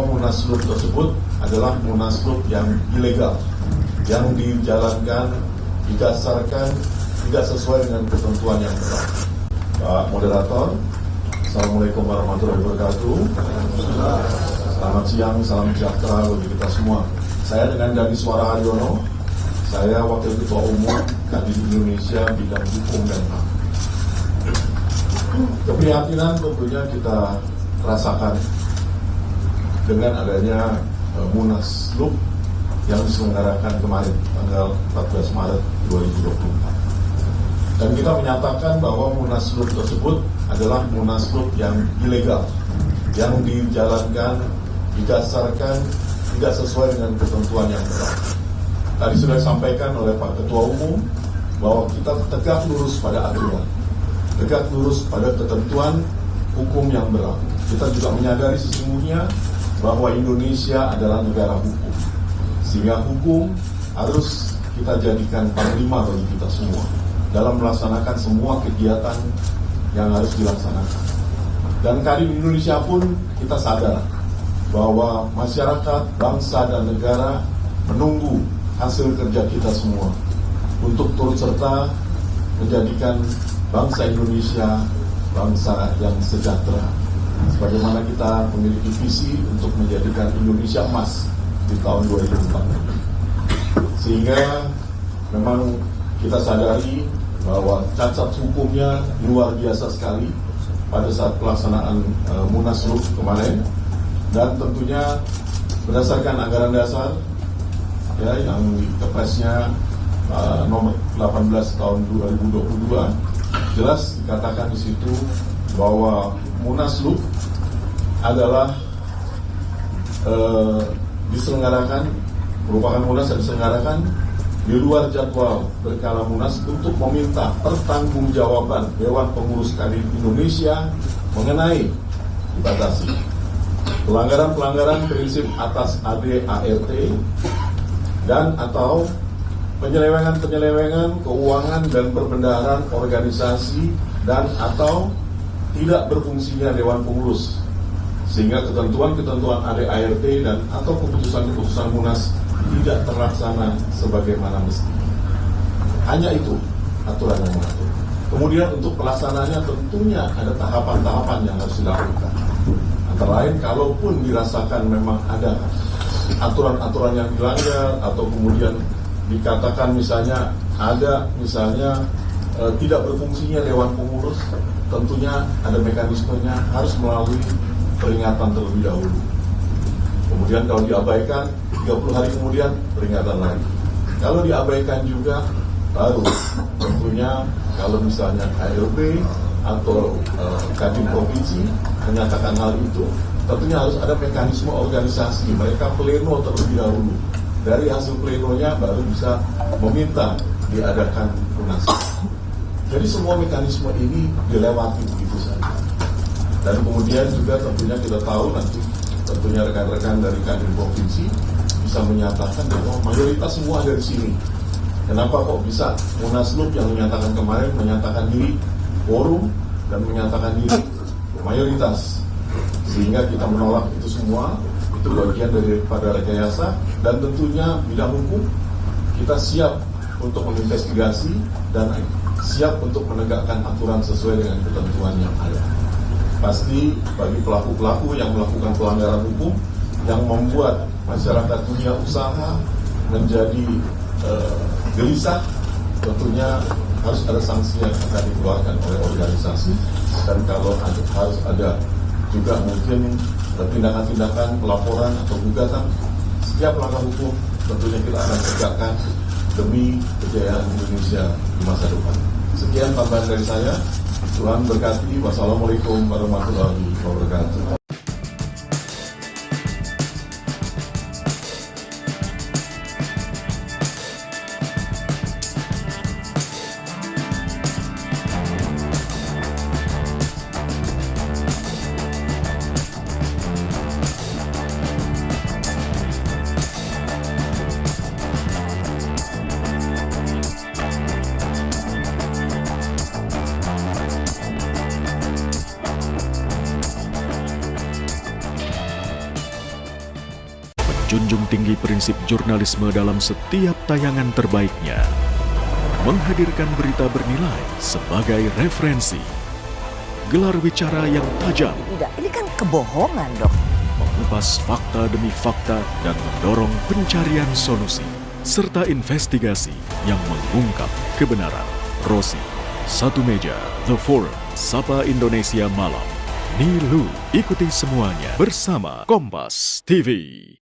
Munaslup tersebut adalah munaslup yang ilegal, yang dijalankan, didasarkan tidak sesuai dengan ketentuan yang berlaku. Pak Moderator, Assalamualaikum warahmatullahi wabarakatuh. Selamat siang, salam sejahtera bagi kita semua. Saya dengan Dani Suara Haryono, saya Wakil Ketua Umum Kadin Indonesia Bidang Hukum dan HAM. Keprihatinan tentunya kita rasakan dengan adanya Munaslup yang diselenggarakan kemarin tanggal 14 Maret 2024. Dan kita menyatakan bahwa Munaslup tersebut adalah Munaslup yang ilegal, yang dijalankan, didasarkan tidak sesuai dengan ketentuan yang berlaku. Tadi sudah disampaikan oleh Pak Ketua Umum bahwa kita tegak lurus pada aturan, tegak lurus pada ketentuan hukum yang berlaku. Kita juga menyadari sesungguhnya bahwa Indonesia adalah negara hukum, sehingga hukum harus kita jadikan panglima bagi kita semua dalam melaksanakan semua kegiatan yang harus dilaksanakan. Dan Kadin Indonesia pun kita sadar bahwa masyarakat, bangsa, dan negara menunggu hasil kerja kita semua untuk turut serta menjadikan bangsa Indonesia bangsa yang sejahtera. Sebagaimana kita memiliki visi untuk menjadikan Indonesia emas di tahun 2040. Sehingga memang kita sadari bahwa cacat hukumnya luar biasa sekali pada saat pelaksanaan Munaslup kemarin. Dan tentunya berdasarkan anggaran dasar ya, yang di Kepresnya nomor 18 tahun 2022, jelas dikatakan di situ bahwa Munaslup adalah diselenggarakan, merupakan Munas yang diselenggarakan di luar jadwal berkala Munas untuk meminta pertanggungjawaban Dewan Pengurus Kadin Indonesia mengenai dibatasi pelanggaran-pelanggaran prinsip atas ADART dan atau penyelewengan-penyelewengan keuangan dan perbendaharaan organisasi dan atau tidak berfungsinya Dewan Pengurus, sehingga ketentuan-ketentuan ADART dan atau keputusan-keputusan Munas tidak terlaksana sebagaimana mestinya. Hanya itu aturan yang mengatur. Kemudian untuk pelaksanaannya tentunya ada tahapan-tahapan yang harus dilakukan. Antara lain, kalaupun dirasakan memang ada aturan-aturan yang dilanggar atau kemudian dikatakan misalnya ada tidak berfungsinya Dewan Pengurus, tentunya ada mekanismenya, harus melalui peringatan terlebih dahulu. Kemudian kalau diabaikan, 30 hari kemudian peringatan lagi. Kalau diabaikan juga, baru tentunya kalau misalnya KLB atau Kadin Provinsi menyatakan hal itu, tentunya harus ada mekanisme organisasi. Mereka pleno terlebih dahulu. Dari hasil plenonya baru bisa meminta diadakan Munaslup. Jadi semua mekanisme ini dilewati begitu saja. Dan kemudian juga tentunya kita tahu nanti tentunya rekan-rekan dari Kadin Provinsi bisa menyatakan bahwa mayoritas semua ada di sini. Kenapa kok bisa Munaslup yang menyatakan kemarin menyatakan diri quorum dan menyatakan diri mayoritas, sehingga kita menolak itu semua. Itu bagian daripada rekayasa, dan tentunya bidang hukum kita siap untuk menginvestigasi dan siap untuk menegakkan aturan sesuai dengan ketentuan yang ada. Pasti bagi pelaku-pelaku yang melakukan pelanggaran hukum yang membuat masyarakat dunia usaha menjadi gelisah, tentunya harus ada sanksi yang akan dikeluarkan oleh organisasi. Dan kalau harus ada juga mungkin tindakan-tindakan pelaporan atau gugatan, setiap langkah hukum tentunya kita akan tegakkan demi kejayaan Indonesia di masa depan. Sekian tambahan dari saya. Tuhan berkati. Wassalamualaikum warahmatullahi wabarakatuh. menjunjung tinggi prinsip jurnalisme dalam setiap tayangan terbaiknya, menghadirkan berita bernilai sebagai referensi, gelar bicara yang tajam, Tidak, ini kan kebohongan dok. mengupas fakta demi fakta dan mendorong pencarian solusi, serta investigasi yang mengungkap kebenaran. Rosi, Satu Meja, The Forum, Sapa Indonesia Malam, Nilu, ikuti semuanya bersama Kompas TV.